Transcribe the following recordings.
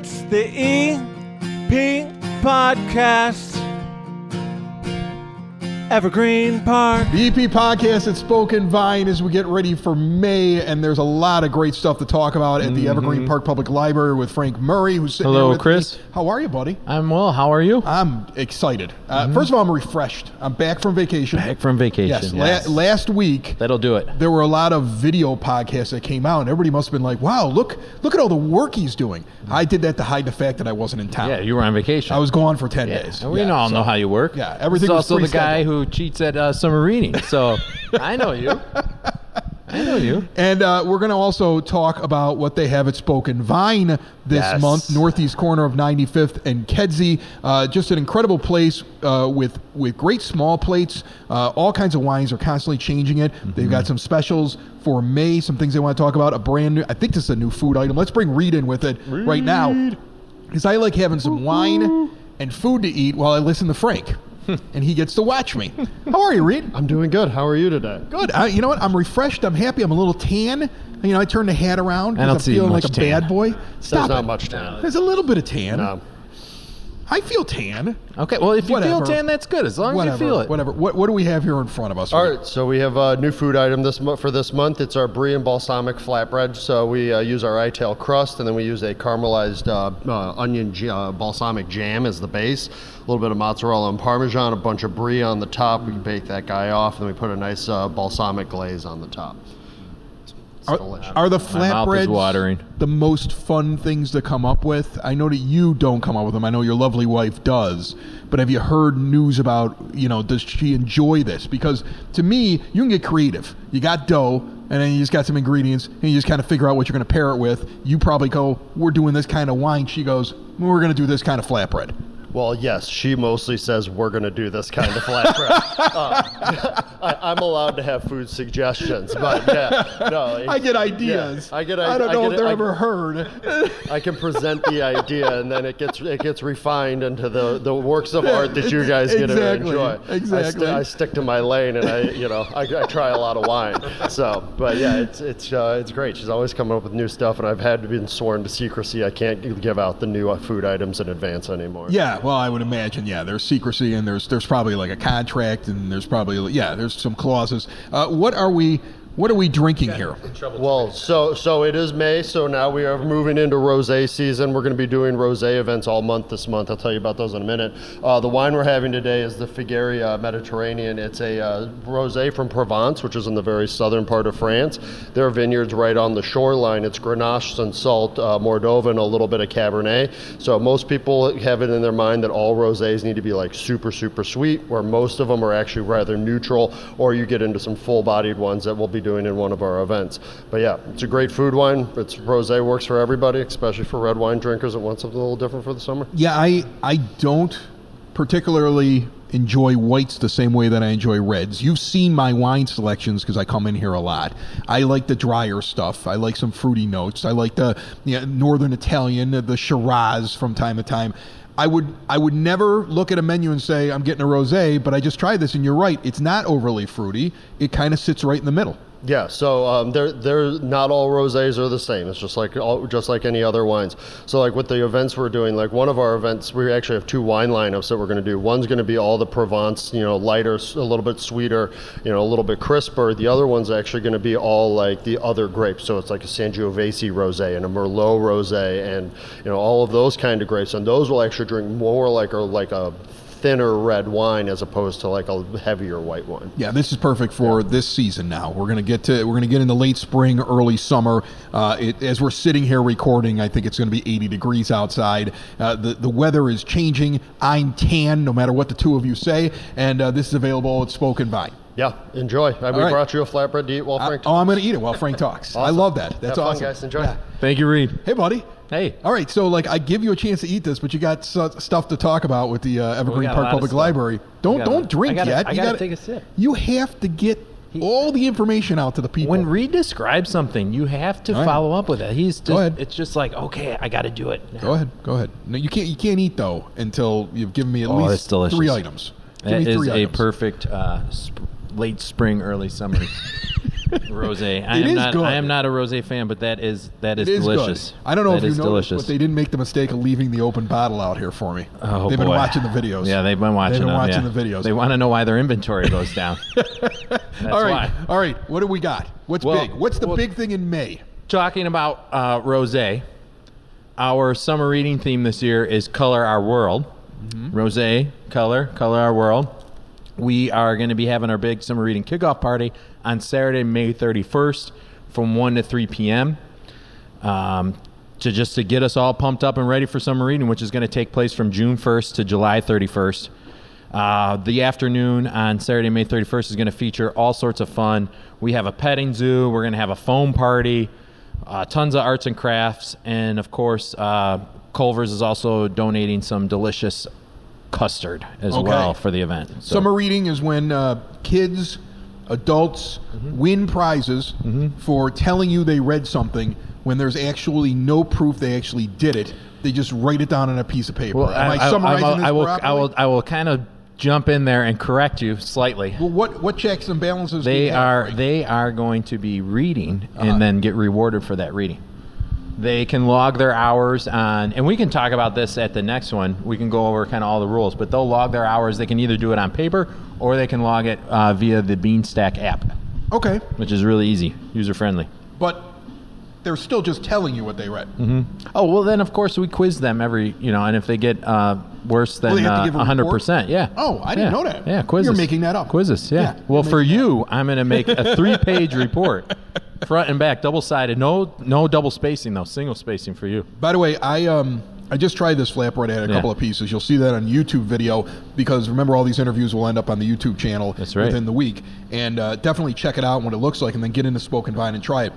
It's the EP Podcast. Evergreen Park. The EP Podcast at Spoken Vine as we get ready for May, and there's a lot of great stuff to talk about at the Evergreen Park Public Library with Frank Murray, who's sitting Hello, here with Chris. me. How are you, buddy? I'm well. How are you? I'm excited. First of all, I'm refreshed. I'm back from vacation. Back from vacation. Yes. Last week, That'll do it. there were a lot of video podcasts that came out, and everybody must have been like, wow, look at all the work he's doing. I did that to hide the fact that I wasn't in town. Yeah, you were on vacation. I was gone for 10 days. And we all know how you work. Yeah, everything He's was also the guy pre-scheduled. who cheats at summer reading. So I know you. And we're going to also talk about what they have at Spoken Vine this month, northeast corner of 95th and Kedzie. Just an incredible place with great small plates. All kinds of wines are constantly changing it. They've got some specials for May, some things they want to talk about. A brand new, I think this is a new food item. Let's bring Reed in with it right now, because I like having some wine and food to eat while I listen to Frank. And he gets to watch me. How are you, Reed? I'm doing good. How are you today? Good. You know what? I'm refreshed. I'm happy. I'm a little tan. I turned the hat around I don't because I'm see feeling much like a tan. bad boy. Stop There's not it. much tan. There's a little bit of tan. No. I feel tan. Okay, well, if you Whatever. feel tan, that's good, as long as you feel it. Whatever. What do we have here in front of us? All Reed? right, so we have a new food item for this month. It's our brie and balsamic flatbread. So we use our ital crust, and then we use a caramelized onion balsamic jam as the base. A little bit of mozzarella and Parmesan, a bunch of brie on the top. We bake that guy off, and then we put a nice balsamic glaze on the top. It's delicious. Are the My mouth is flatbreads watering. the most fun things to come up with? I know that you don't come up with them. I know your lovely wife does. But have you heard news about, does she enjoy this? Because to me, you can get creative. You got dough, and then you just got some ingredients, and you just kind of figure out what you're going to pair it with. You probably go, we're doing this kind of wine. She goes, we're going to do this kind of flatbread. Well, yes, she mostly says we're going to do this kind of flatbread. I'm allowed to have food suggestions, but yeah, no. I get ideas. Yeah, I don't know if they're ever heard. I can present the idea, and then it gets refined into the works of art that you guys get to enjoy. Exactly. I stick to my lane, and I try a lot of wine. So, but yeah, it's great. She's always coming up with new stuff, and I've had to be sworn to secrecy. I can't give out the new food items in advance anymore. Yeah, well, I would imagine, there's secrecy, and there's probably like a contract, and there's probably, there's some clauses. What are we drinking here? Well, so it is May, so now we are moving into rosé season. We're going to be doing rosé events all month this month. I'll tell you about those in a minute. The wine we're having today is the Figueria Mediterranean. It's a rosé from Provence, which is in the very southern part of France. There are vineyards right on the shoreline. It's Grenache and Salt, Moldova, and a little bit of Cabernet. So most people have it in their mind that all rosés need to be like super, super sweet, where most of them are actually rather neutral, or you get into some full-bodied ones that we'll be doing in one of our events. But yeah, it's a great food wine. It's rosé, works for everybody, especially for red wine drinkers that want something a little different for the summer. Yeah, I don't particularly enjoy whites the same way that I enjoy reds. You've seen my wine selections because I come in here a lot. I like the drier stuff. I like some fruity notes. I like the Northern Italian, the Shiraz from time to time. I would never look at a menu and say, I'm getting a rosé, but I just tried this, and you're right. It's not overly fruity. It kind of sits right in the middle. Yeah, so they're not all rosés are the same. It's just like any other wines. So like with the events we're doing, like one of our events, we actually have two wine lineups that we're going to do. One's going to be all the Provence, lighter, a little bit sweeter, a little bit crisper. The other one's actually going to be all like the other grapes. So it's like a Sangiovese rosé and a Merlot rosé, and all of those kind of grapes. And those will actually drink more like a thinner red wine as opposed to like a heavier white wine. Yeah, this is perfect for this season now. We're gonna get into late spring, early summer. As we're sitting here recording, I think it's going to be 80 degrees outside. The weather is changing. I'm tan, no matter what the two of you say, and this is available at Spoken Vine. Yeah, enjoy. We brought you a flatbread to eat while Frank talks. I'm going to eat it while Frank talks. Awesome. I love that. That's Have awesome. fun, guys. Enjoy. Yeah. Thank you, Reed. Hey, buddy. Hey. All right, so I give you a chance to eat this, but you got stuff to talk about with the Evergreen Park Public Library. Don't drink yet. I gotta take a sip. You have to get all the information out to the people. When Reed describes something, you have to follow up with it. Go ahead. It's just like, okay, I got to do it now. Go ahead. No, you can't eat though until you've given me at that's least delicious. 3 items. That is a items. perfect late spring, early summer Rosé. It is good. I am not a rosé fan, but that is It is delicious. good. I don't know That if you is noticed, delicious. but they didn't make the mistake of leaving the open bottle out here for me. Oh, They've been boy. watching the videos. Yeah, they've been watching. They've been them, watching yeah. the videos. They want to know why their inventory goes down. That's All right. why. All right. What do we got? What's Well, big? What's the well- big thing in May? Talking about rosé, our summer reading theme this year is Color Our World. Rosé, color our world. We are going to be having our big summer reading kickoff party on Saturday, May 31st from 1 to 3 p.m. To get us all pumped up and ready for summer reading, which is going to take place from June 1st to July 31st. The afternoon on Saturday, May 31st is going to feature all sorts of fun. We have a petting zoo. We're going to have a foam party, tons of arts and crafts, and of course, Culver's is also donating some delicious custard as well for the event. So, Summer reading is when kids, adults win prizes for telling you they read something when there's actually no proof they actually did it. They just write it down on a piece of paper. well, Am I summarizing this properly? I will kind of jump in there and correct you slightly. Well, what checks and balances do They you have? are going to be reading and then get rewarded for that reading. They can log their hours on, and we can talk about this at the next one. We can go over kind of all the rules, but they'll log their hours. They can either do it on paper or they can log it via the Beanstack app, Okay, which is really easy, user-friendly. but they're still just telling you what they read. Oh, well, then, of course, we quiz them and if they get worse than they have to give a 100%, yeah. Oh, I didn't know that. Yeah, quizzes. You're making that up. Quizzes, yeah. Yeah, Well, you're for making you, I'm going to make a 3-page report, front and back, double-sided. No double spacing, though. Single spacing for you. By the way, I just tried this flatbread. I had a couple of pieces. You'll see that on YouTube video because remember, all these interviews will end up on the YouTube channel within the week. And definitely check it out and what it looks like, and then get into Spoken Vine and try it.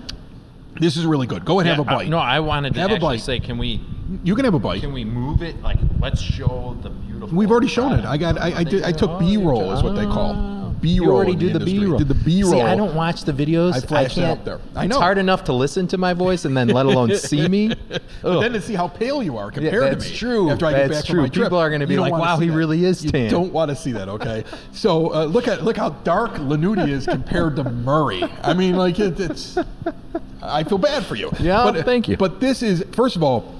This is really good. Go and have a bite. No, I wanted to Have a actually bite. say, can we have a bite. move it? Like, let's show the beautiful. We've already shown it. I took B-roll is what they call. B-roll. You already in do the industry. B-roll. Did the B-roll. See, I don't watch the videos. I flashed it can't, up there. I It's know. hard enough to listen to my voice and then let alone see me. But then to see how pale you are compared to me. That's true. After I get That's back from true. my trip, People are going to be you don't like, wanna wow, see he that. really is You tan. don't want to see that, okay? So look how dark Lanuti is compared to Murray. I mean, like it's. I feel bad for you. Yeah, thank you. But this is, first of all,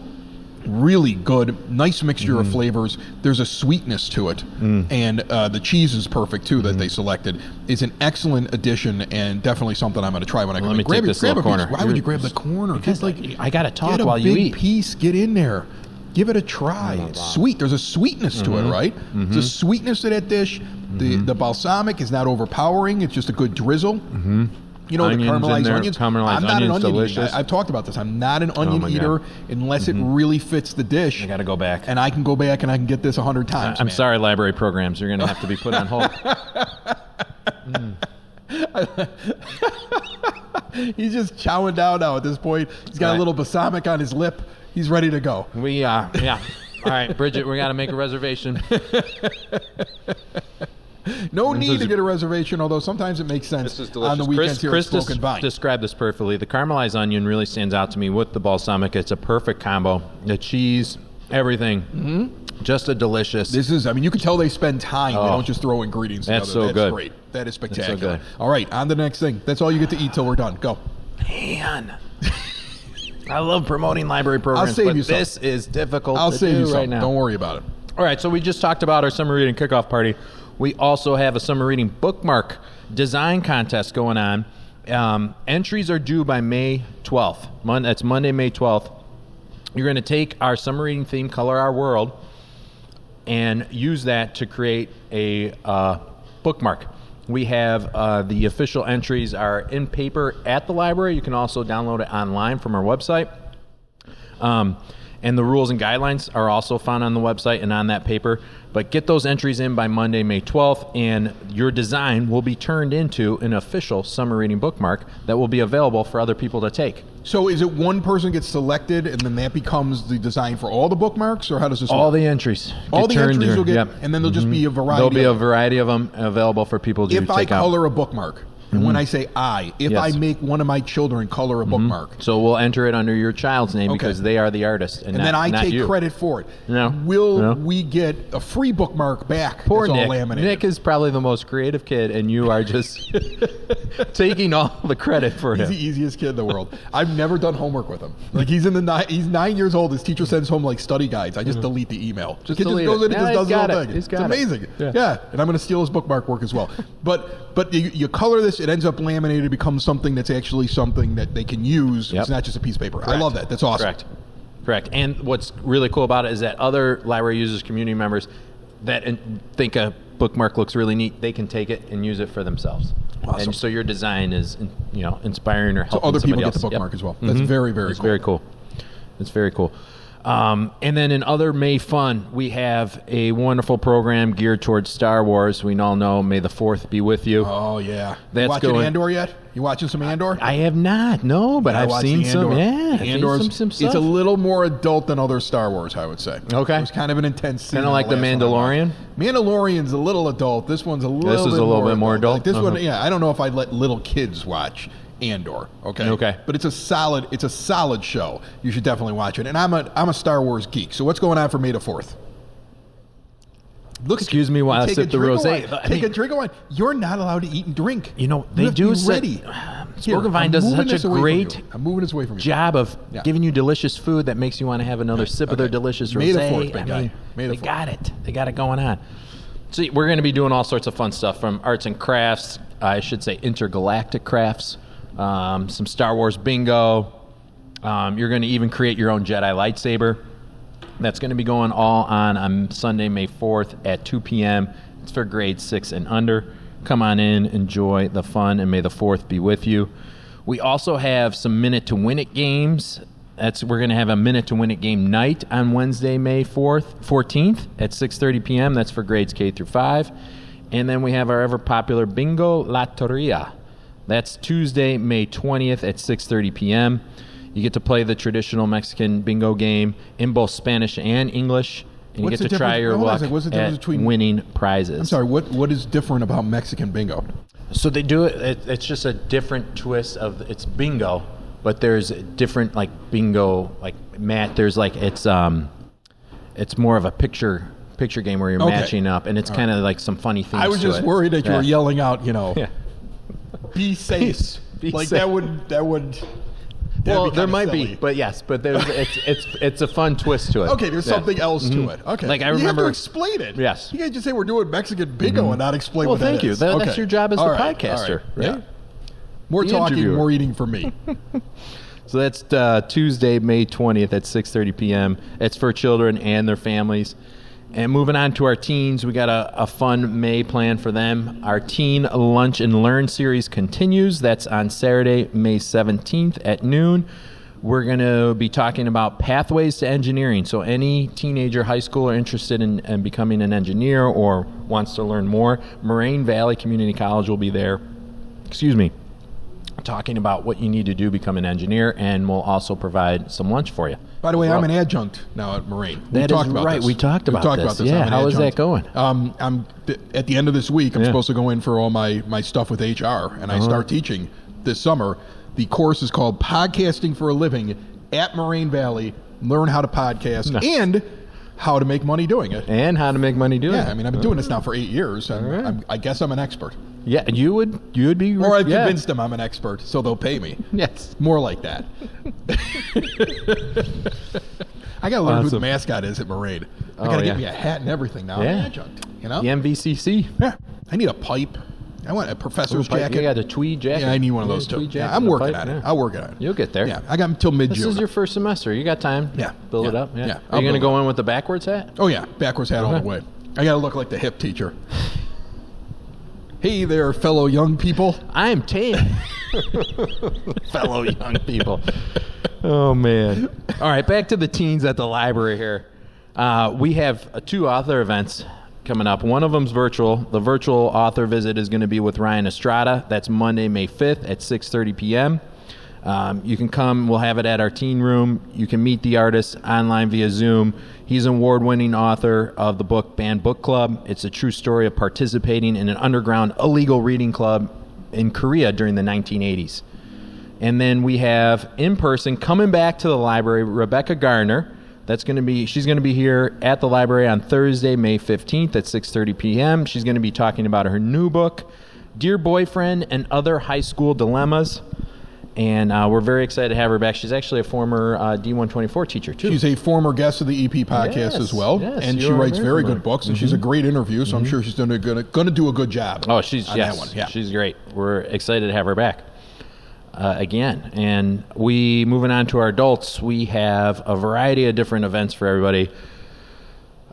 really good, nice mixture of flavors. There's a sweetness to it, and the cheese is perfect too that they selected. It's an excellent addition and definitely something I'm going to try when I go. Let me take this little a piece. corner. Why would you grab the corner? Because I got to talk Get a while you big eat. piece. Get in there. Give it a try. It's sweet. There's a sweetness to it, right? There's a sweetness to that dish. The balsamic is not overpowering. It's just a good drizzle. You know, Onions the in caramelized there. onions. Caramelized I'm not an onions, onion delicious. eater. I've talked about this. I'm not an onion my eater God. unless it really fits the dish. I got to go back. And I can go back and I can get this 100 times. I'm man. sorry, library programs. You're going to have to be put on hold. He's just chowing down now at this point. He's got a Right. little balsamic on his lip. He's ready to go. Yeah. All right, Bridget, we got to make a reservation. No This need is- to get a reservation, although sometimes it makes sense This is delicious. on the weekends here at Chris Spoken Vine. described this perfectly. The caramelized onion really stands out to me with the balsamic. It's a perfect combo. The cheese, everything. Just a delicious. This is, I mean, you can tell they spend time. They Oh. don't just throw ingredients That's together. so good. Great. That is spectacular. good. All right, on to the next thing. That's all you get to eat till we're done. Go. Man. I love promoting library programs, save but you some. this is difficult I'll to save do you some. right now. Don't worry about it. All right, so we just talked about our summer reading kickoff party. We also have a summer reading bookmark design contest going on. Entries are due by May 12th. That's Monday, May 12th. You're going to take our summer reading theme, Color Our World, and use that to create a bookmark. We have the official entries are in paper at the library. You can also download it online from our website. And the rules and guidelines are also found on the website and on that paper. But get those entries in by Monday, May 12th, and your design will be turned into an official summer reading bookmark that will be available for other people to take. So is it one person gets selected and then that becomes the design for all the bookmarks, or how does this All work? the entries. All get the turned entries in. will get, Yep. and then there'll just be a variety. There'll be a of them. variety of them available for people to If I take out. color a bookmark, And when I say if Yes. I make one of my children color a bookmark, So we'll enter it under your child's name because they are the artist, and then I not take you. credit for it, No. will No. we get a free bookmark back? Poor that's all Nick. laminated? Nick is probably the most creative kid, and you are just taking all the credit for He's him. the easiest kid in the world. I've never done homework with him. Like he's he's 9 years old. His teacher sends home like study guides. I just delete the email. The kid just delete goes it. in and Yeah, just does he's got his it. own thing. He's It's got it. amazing. Yeah. Yeah, and I'm going to steal his bookmark work as well. But you color this, it ends up laminated. It becomes something that's actually something that they can use. Yep. It's not just a piece of paper. I Correct. love that. That's awesome. Correct. And what's really cool about it is that other library users, community members that think a bookmark looks really neat, they can take it and use it for themselves. Awesome. And so your design is, inspiring or So helping other people somebody get else. the bookmark Yep. as well. That's very, very It's cool. very cool. It's very cool. And then in other May fun, we have a wonderful program geared towards Star Wars. We all know May the 4th be with you. Oh, yeah. That's you watching going- Andor yet? You watching some Andor? I have not, no, but Yeah, I've watch seen the some. Andor. Yeah, I've seen Andor's, some it's stuff. a little more adult than other Star Wars, I would say. Okay. It was kind of an intense scene. Kinda like The last one I Mandalorian? watched. Mandalorian's a little adult. This one's a little This is bit a little bit more adult? Like this one, Uh-huh. yeah, I don't know if I'd let little kids watch Andor. Okay. Okay. But it's a solid show. You should definitely watch it. And I'm a Star Wars geek. So what's going on for May the 4th? Look, Excuse me while I take sip a the drink of rosé. wine. I Take mean- a drink of wine. You're not allowed to eat and drink. They have do to be set- ready. Spoken Vine I'm does moving such this a away from great you. I'm moving this away from you. job of Yeah. giving you delicious food that makes you want to have another sip of their Okay. delicious May rosé. the 4th, big guy. May the They 4th. got it. They got it going on. So we're going to be doing all sorts of fun stuff from arts and crafts. I should say intergalactic crafts. Some Star Wars bingo. You're going to even create your own Jedi lightsaber. That's going to be going all on Sunday, May 4th at 2 p.m. It's for grades 6 and under. Come on in, enjoy the fun, and may the 4th be with you. We also have some Minute to Win It games. We're going to have a Minute to Win It game night on Wednesday, May 14th at 6:30 p.m. That's for grades K through 5. And then we have our ever popular Bingo Lotteria. That's Tuesday, May 20th at 6:30 p.m. You get to play the traditional Mexican bingo game in both Spanish and English, and What's you the get to try difference- your hold on a luck second. What's the difference at between- winning prizes. I'm sorry, what is different about Mexican bingo? So they do it. It's just a different twist of it's bingo, but there's different like bingo like There's like it's more of a picture game where you're Okay. matching up, and it's kind of like some funny things. I was to just it. worried that you Yeah. were yelling out, Yeah. be safe. Be like safe. that would. Well, that'd be there kinda might silly. be, but yes, but there's it's a fun twist to it. Okay, there's Yeah. something else to it. Okay, Like, I you have remember- to explain it. Yes. you can't just say we're doing Mexican bingo and not explain Well, what that thank you. is. That's Okay. your job as All the right, podcaster, all right? Yeah. More The talking, interviewer. more eating for me. So that's Tuesday, May 20th at 6:30 p.m. It's for children and their families. And moving on to our teens, we got a fun May plan for them. Our Teen Lunch and Learn series continues. That's on Saturday, May 17th at noon. We're going to be talking about pathways to engineering. So any teenager, high schooler interested in becoming an engineer or wants to learn more, Moraine Valley Community College will be there. Talking about what you need to do to become an engineer, and we'll also provide some lunch for you. By the way, Well, I'm an adjunct now at Moraine. That is right. We talked about this. Yeah, I'm an how is that adjunct. going? At the end of this week, I'm Yeah. supposed to go in for all my stuff with HR, and I start teaching this summer. The course is called Podcasting for a Living at Moraine Valley. Learn how to podcast Nice. and how to make money doing it. And how to make money doing it. Yeah, I mean, I've been doing this now for 8 years. right. I guess I'm an expert. Yeah, you would be. Or I've yeah. convinced them I'm an expert, so they'll pay me. Yes. More like that. I got to learn who the Awesome. mascot is at Moraine. I Oh, got to yeah. get me a hat and everything now. I'm Yeah. an adjunct, you know? The MVCC. Yeah. I need a pipe. I want a professor's jacket. You got a tweed jacket. Yeah, I need one of Yeah, those too. tweed Yeah, jacket I'm and a working pipe, on it. yeah. I'll work on it. You'll get there. Yeah, I got until mid-June. This is your first semester. You got time. Yeah. Build Yeah. it up. Yeah. Yeah. Are I'll you going to build go in with the backwards hat? Oh, yeah. Backwards hat all the Okay. way. I got to look like the hip teacher. Hey there, fellow young people. I am tame. Fellow young people. Oh, man. All right, back to the teens at the library here. We have 2 author events coming up. One of them's virtual. The virtual author visit is going to be with Ryan Estrada. That's Monday, May 5th at 6:30 p.m. You can come. We'll have it at our teen room. You can meet the artist online via Zoom. He's an award-winning author of the book Banned Book Club. It's a true story of participating in an underground illegal reading club in Korea during the 1980s. And then we have in person coming back to the library, Rebecca Garner. She's going to be here at the library on Thursday, May 15th at 6:30 p.m. She's going to be talking about her new book, Dear Boyfriend and Other High School Dilemmas. And we're very excited to have her back. She's actually a former D124 teacher, too. She's a former guest of the EP podcast as well. Yes, and she writes very good books, and she's a great interview, so I'm sure she's going to do a good job. Oh, she's great. We're excited to have her back again. And moving on to our adults, we have a variety of different events for everybody.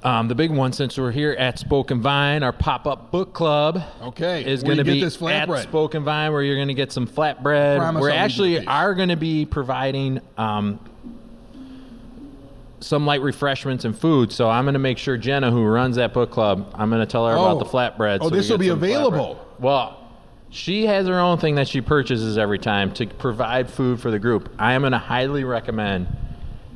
The big one, since we're here at Spoken Vine, our pop-up book club is going to be at Spoken Vine, where you're going to get some flatbread. We actually are going to be providing some light refreshments and food, so I'm going to make sure Jenna, who runs that book club, I'm going to tell her about the flatbread. Oh, this will be available. Well, she has her own thing that she purchases every time to provide food for the group. I am going to highly recommend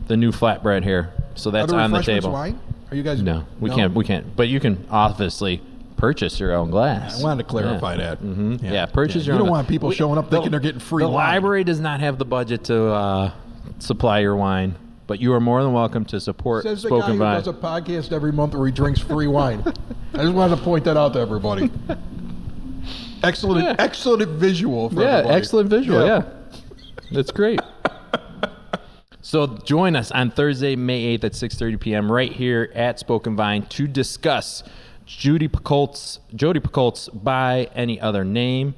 the new flatbread here, so that's on the table. Wine? Are you guys? No, we can't. But you can obviously purchase your own glass. I wanted to clarify that. Mm-hmm. Yeah, purchase your own. You don't want people showing up thinking they're getting free wine. The library does not have the budget to supply your wine, but you are more than welcome to support Says the Spoken guy Vine. who does a podcast every month where he drinks free wine. I just wanted to point that out to everybody. Excellent visual for everybody. Excellent visual, yeah. That's great. So join us on Thursday, May 8th at 6:30 p.m. right here at Spoken Vine to discuss Jodi Picoult's By Any Other Name.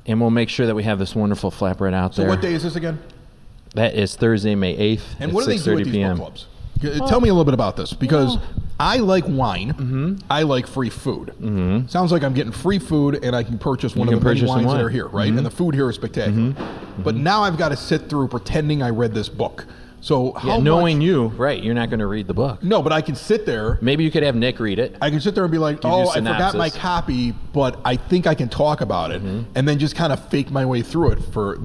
And we'll make sure that we have this wonderful flatbread out there. So what day is this again? That is Thursday, May 8th and at 6:30 p.m. what do they do with these book clubs? Tell me a little bit about this, because I like wine. I like free food. Sounds like I'm getting free food, and I can purchase one of the many wines that are here, right? And the food here is spectacular. But now I've got to sit through pretending I read this book. So knowing you, right, you're not going to read the book. No, but I can sit there. Maybe you could have Nick read it. I can sit there and be like, I forgot my copy, but I think I can talk about it, and then just kind of fake my way through it for,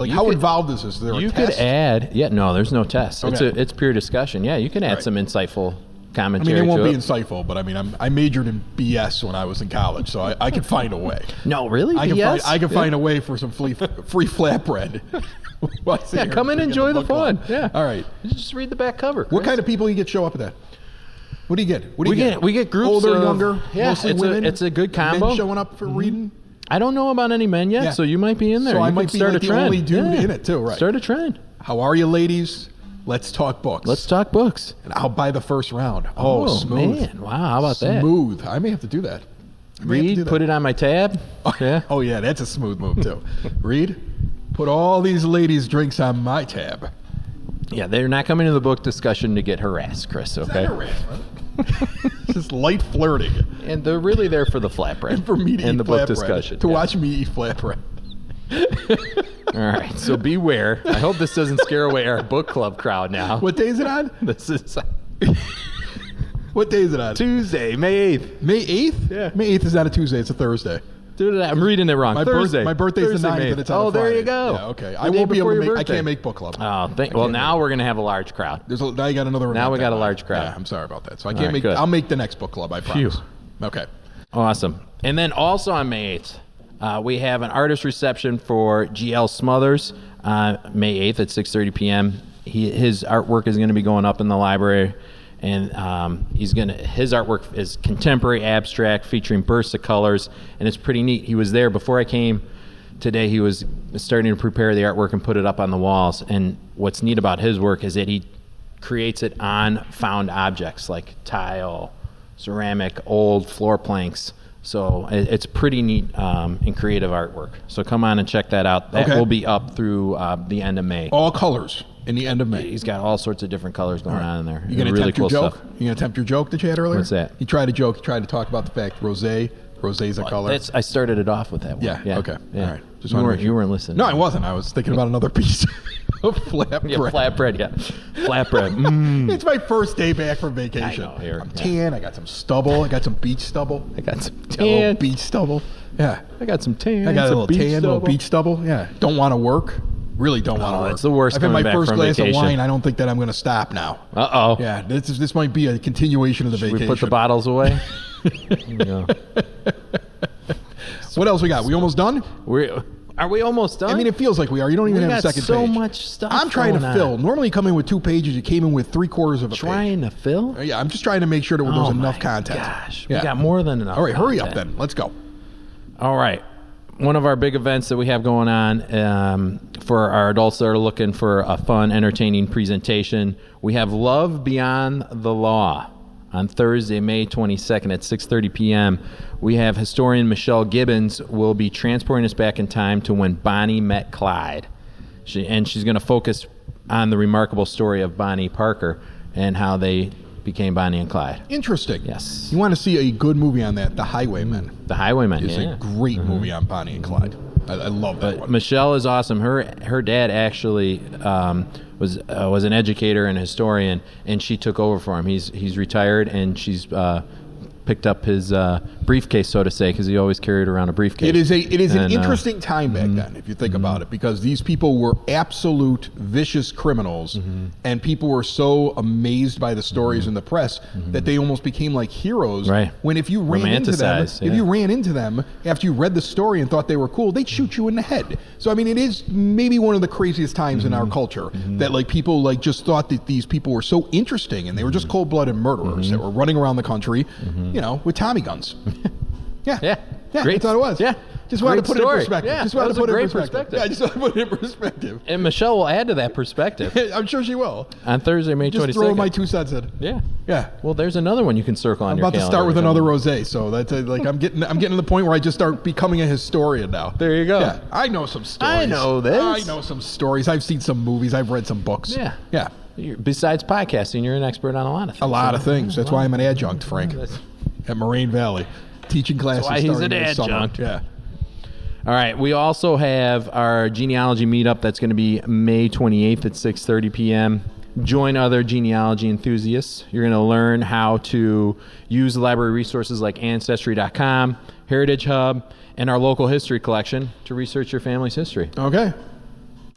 how involved is this? Is there a test? You could add, no, there's no test. Okay. It's pure discussion. Yeah, you can add some insightful commentary. I mean, it won't be insightful, but I majored in BS when I was in college, so I could find a way. No, really? I can find a way for some free flatbread. Come and enjoy the fun. Yeah. All right. Just read the back cover. What kind of people you show up at that? What do you get? We get groups older, of, younger, mostly women. It's a good combo. Men showing up for reading. I don't know about any men yet, so you might be in there. So you I might start be a trend. the only dude in it too, right? Start a trend. How are you, ladies? Let's talk books. Let's talk books. And I'll buy the first round. Oh, smooth. Man. Wow, how about that? Smooth. I may have to do that. Put it on my tab. Yeah. Oh, yeah, that's a smooth move, too. Reed, put all these ladies' drinks on my tab. Yeah, they're not coming to the book discussion to get harassed, Chris, okay? Harassment. Just light flirting. And they're really there for the flatbread. And for me to eat the book discussion. To watch me eat flatbread. All right, so beware. I hope this doesn't scare away our book club crowd now. What day is it on? This is... What day is it on? Tuesday, May 8th. May 8th? Yeah. May 8th is not a Tuesday, it's a Thursday. I'm reading it wrong. Thursday. My birthday's Thursday, the 9th, and it's on a Friday. There you go. Yeah, okay. I won't be able to make... I can't make book club. Oh, now we're going to have a large crowd. Now you got another... Now we got a large crowd. Yeah, I'm sorry about that. So I can't make... I'll make the next book club, I promise. Okay. Awesome. And then also on May 8th, we have an artist reception for G.L. Smothers May 8th at 6:30 p.m. His artwork is going to be going up in the library, and his artwork is contemporary abstract featuring bursts of colors, and it's pretty neat. He was there before I came today. He was starting to prepare the artwork and put it up on the walls, and what's neat about his work is that he creates it on found objects like tile, ceramic, old floor planks. So it's pretty neat and creative artwork. So come on and check that out. That will be up through the end of May. All colors in the end of May. He's got all sorts of different colors going on in there. You going to attempt your joke? You going to attempt your joke that you had earlier? What's that? He tried a joke. He tried to talk about the fact rosé's a color. I started it off with that one. Yeah. Okay. Yeah. All right. You weren't listening. No, I wasn't. I was thinking about another piece of flatbread. Yeah, flatbread. Yeah, flatbread. It's my first day back from vacation. I know, I'm tan. I got some stubble. I got some beach stubble. I got some tan. Got a little beach stubble. Yeah. I got some tan. I got a little tan, little beach stubble. Yeah. Don't want to work. Really don't want to work. It's the worst. I've had my first glass vacation. of wine. I don't think that I'm going to stop now. Uh-oh. Yeah. This might be a continuation of the vacation. We put the bottles away? Yeah. What else we got? We almost done? Are we almost done? I mean, it feels like we are. You don't even have a second so page. much stuff. I'm trying to going fill. on. Normally, you come in with 2 pages. You came in with 3/4 of a Trying page. to fill? Yeah, I'm just trying to make sure that there's enough content. Gosh, Yeah. we got more than enough. All right, hurry up content. then. Let's go. All right. One of our big events that we have going on for our adults that are looking for a fun, entertaining presentation, we have Love Beyond the Law on Thursday, May 22nd at 6:30 p.m. We have historian Michelle Gibbons will be transporting us back in time to when Bonnie met Clyde. She's going to focus on the remarkable story of Bonnie Parker and how they became Bonnie and Clyde. Interesting. Yes. You want to see a good movie on that? The Highwaymen. The Highwaymen, It's a great movie on Bonnie and Clyde. I love that one. Michelle is awesome. Her dad actually was an educator and a historian, and she took over for him. He's retired, and she's picked up his briefcase, so to say, because he always carried around a briefcase. It is an interesting time back then, if you think about it, because these people were absolute vicious criminals, and people were so amazed by the stories in the press that they almost became like heroes. Right. When if you ran into them after you read the story and thought they were cool, they'd shoot you in the head. So I mean, it is maybe one of the craziest times in our culture that like people like just thought that these people were so interesting, and they were just cold-blooded murderers that were running around the country. You know, with Tommy guns. Yeah. Great. That's all it was. Yeah. Just wanted to put it in story. perspective. Yeah, just wanted that to was put a it in great perspective. Yeah, just wanted to put it in perspective. And Michelle will add to that perspective I'm sure she will. on Thursday, May 22nd. Just throw my 2 cents in. Yeah. Yeah. Well, there's another one you can circle on I'm your about to calendar. start with another rosé, so that's like I'm getting to the point where I just start becoming a historian now. There you go. Yeah, I know some stories. I know this. I know some stories. I've seen some movies. I've read some books. Yeah. Yeah. Besides podcasting, you're an expert on a lot of things. A lot of things. That's why I'm an adjunct, Frank, at Moraine Valley, teaching classes. That's why he's starting an this summer. adjunct. Yeah. All right. We also have our genealogy meetup that's going to be May 28th at 6:30 p.m. Join other genealogy enthusiasts. You're going to learn how to use the library resources like Ancestry.com, Heritage Hub, and our local history collection to research your family's history. Okay.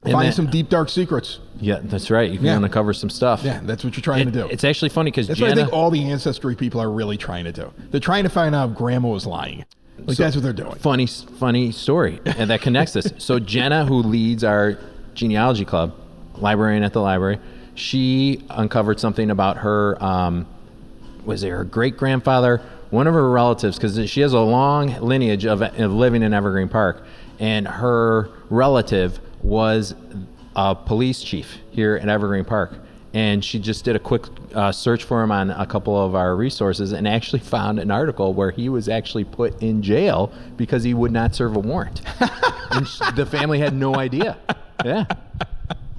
And Find that- some deep, dark secrets. Yeah, that's right. You can uncover some stuff. Yeah, that's what you're trying to do. It's actually funny because That's Jenna... what I think all the Ancestry people are really trying to do. They're trying to find out if Grandma was lying. Like, that's what they're doing. Funny story and that connects this. So Jenna, who leads our genealogy club, librarian at the library, she uncovered something about her, was it her great-grandfather, one of her relatives, because she has a long lineage of living in Evergreen Park, and her relative was a police chief here at Evergreen Park. And she just did a quick search for him on a couple of our resources and actually found an article where he was actually put in jail because he would not serve a warrant. And the family had no idea. Yeah.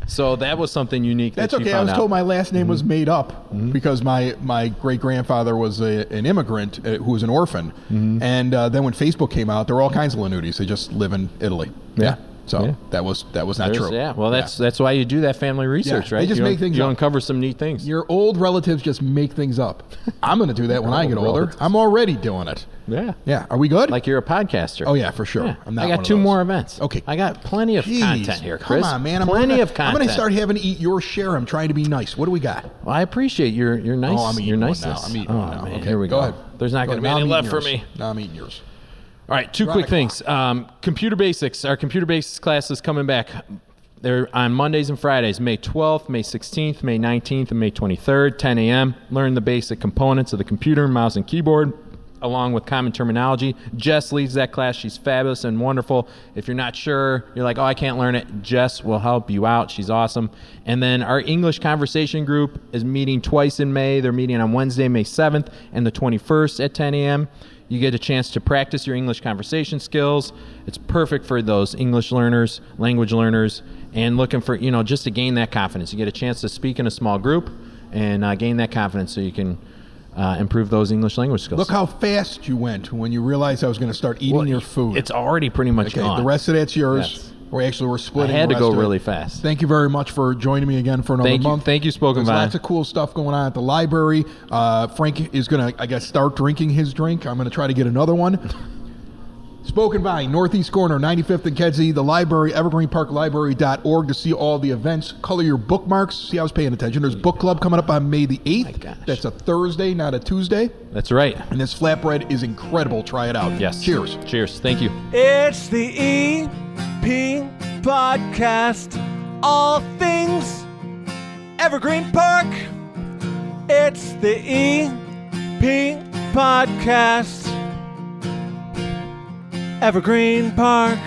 So that was something unique. That's that she okay. I found was out. told my last name was made up because my great-grandfather was an immigrant who was an orphan. And then when Facebook came out, there were all kinds of Lanutis. They just live in Italy. Yeah. So that was not true. Yeah, well, that's why you do that family research, right? They just make things you up. uncover some neat things. Your old relatives just make things up. I'm going to do that when I get older. relatives. I'm already doing it. Yeah. Yeah. Are we good? Like you're a podcaster. Oh, yeah, for sure. Yeah. I'm not I one got of 2 those. more events. Okay. I got plenty of Jeez, content here, Chris. Come on, man. Plenty of content. I'm going to start having to eat your share. I'm trying to be nice. What do we got? Well, I appreciate your nice. Oh, I'm eating your one niceness. now. I'm eating one now. Man, Okay, here we go go. ahead. There's not going to be any left for me. Now I'm eating yours. All right, 2 quick things. Computer basics. Our computer basics class is coming back. They're on Mondays and Fridays, May 12th, May 16th, May 19th, and May 23rd, 10 a.m. Learn the basic components of the computer, mouse, and keyboard, along with common terminology. Jess leads that class. She's fabulous and wonderful. If you're not sure, you're like, oh, I can't learn it, Jess will help you out. She's awesome. And then our English conversation group is meeting twice in May. They're meeting on Wednesday, May 7th, and the 21st at 10 a.m. You get a chance to practice your English conversation skills. It's perfect for those English learners, language learners, and looking for, just to gain that confidence. You get a chance to speak in a small group and gain that confidence so you can improve those English language skills. Look how fast you went when you realized I was going to start eating your food. It's already pretty much gone. The rest of that's yours. Yes. We're splitting. I had the to rest go of it. really fast. Thank you very much for joining me again for another month. Thank you, Spoken There's Vine. lots of cool stuff going on at the library. Frank is going to, I guess, start drinking his drink. I'm going to try to get another one. Spoken Vine, Northeast Corner, 95th and Kedzie, the library, evergreenparklibrary.org to see all the events. Color your bookmarks. See, I was paying attention. There's book club coming up on May the 8th. gosh. That's a Thursday, not a Tuesday. That's right. And this flatbread is incredible. Try it out. Yes. Cheers. Cheers. Thank you. It's the EP podcast. All things Evergreen Park. It's the EP podcast. Evergreen Park.